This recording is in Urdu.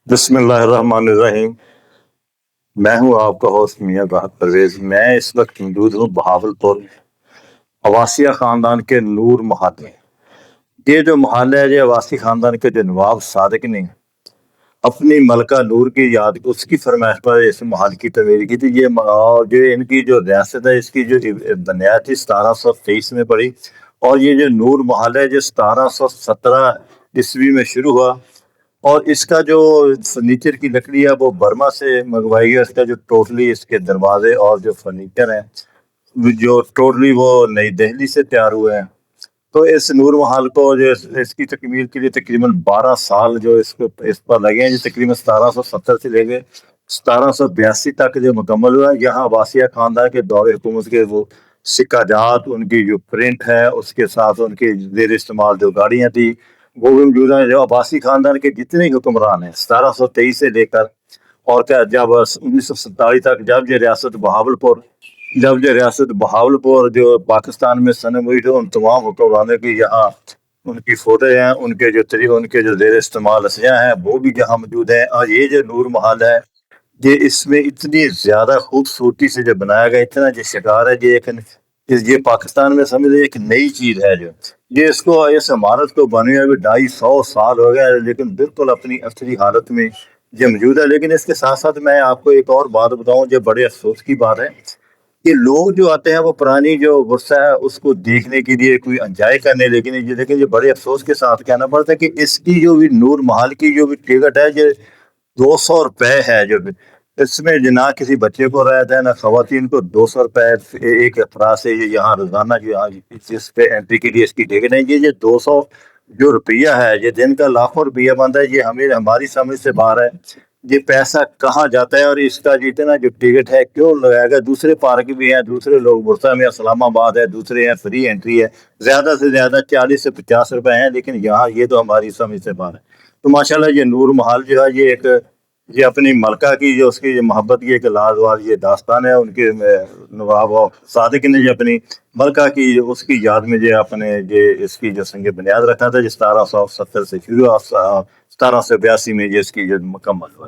بسم اللہ الرحمن الرحیم۔ میں ہوں آپ کا ہوسٹ میاں راحت پرویز۔ میں اس وقت موجود ہوں بہاولپور عباسیہ خاندان کے نور محل میں۔ یہ جو محل ہے، یہ عباسی خاندان کے جو نواب صادق نے اپنی ملکہ نور کی یاد، اس کی فرمائش پر اس محل کی تعمیر کی تھی۔ جو ان کی جو ریاست ہے، اس کی جو بنیاد تھی 1723 میں پڑی، اور یہ جو نور محل ہے جو 1717 عیسوی میں شروع ہوا، اور اس کا جو فرنیچر کی لکڑی ہے وہ برما سے منگوائی ہے۔ اس کا جو ٹوٹلی اس کے دروازے اور جو فرنیچر ہیں جو ٹوٹلی وہ نئی دہلی سے تیار ہوئے ہیں۔ تو اس نور محل کو جو اس کی تکمیل کے لیے تقریباً 12 سال جو اس پر لگے ہیں، جو تقریباً 1770 سے لے کے 1782 تک جو مکمل ہوا ہے۔ یہاں عباسیہ خاندان کے دور حکومت کے وہ سکہ جات، ان کی جو پرنٹ ہے، اس کے ساتھ ان کے زیر استعمال جو گاڑیاں تھی وہ بھی موجود ہیں۔ جو عباسی خاندان کے جتنے حکمران ہیں 1723 سے لے کر اور جب 1947 تک، جب یہ ریاست بہاولپور جو پاکستان میں سنم ہوئی، تو ان تمام حکمرانوں کی یہاں ان کی فوٹو ہیں، ان کے جو زیر استعمال اشیاء ہیں وہ بھی یہاں موجود ہیں۔ اور یہ جو نور محل ہے، یہ اس میں اتنی زیادہ خوبصورتی سے جو بنایا گیا، اتنا جو شکار ہے، یہ پاکستان میں سمجھ ایک نئی چیز ہے۔ جو یہ اس عمارت کو بنے ہوئے 250 سال ہو گیا، لیکن بالکل اپنی اصلی حالت میں یہ موجود ہے۔ لیکن اس کے ساتھ ساتھ میں آپ کو ایک اور بات بتاؤں جو بڑے افسوس کی بات ہے کہ لوگ جو آتے ہیں وہ پرانی جو ورثہ ہے اس کو دیکھنے کے لیے، کوئی انجوائے کرنے، لیکن یہ بڑے افسوس کے ساتھ کہنا پڑتا ہے کہ اس کی جو بھی نور محل کی جو بھی ٹکٹ ہے، یہ 200 روپے ہے۔ جو اس میں نہ کسی بچے کو رعایت ہے، نہ خواتین کو۔ 200 روپے ایک افراد سے یہ یہاں روزانہ جو اس پہ انٹری کے لیے اس کی ٹکٹ ہے۔ یہ 200 جو روپیہ ہے، یہ دن کا لاکھوں روپیہ بنتا ہے۔ یہ ہماری سمجھ سے باہر ہے، یہ پیسہ کہاں جاتا ہے، اور اس کا جتنا جو ٹکٹ ہے کیوں لگائے گا؟ دوسرے پارک بھی ہیں، دوسرے لوگ برسہ میں اسلام آباد ہے، دوسرے ہیں فری انٹری ہے، زیادہ سے زیادہ 40 سے 50 روپے ہیں، لیکن یہاں یہ تو ہماری سمجھ سے باہر ہے۔ تو ماشاءاللہ یہ نور محل جو ہے، یہ اپنی ملکہ کی جو اس کی محبت کی ایک لازوال یہ داستان ہے۔ ان کے نواب صادق نے جو اپنی ملکہ کی اس کی یاد میں جو اپنے اس کی جو سنگ بنیاد رکھا تھا، جو 1770 سے شروع ہوا، 1782 میں جو اس کی جو مکمل ہوا۔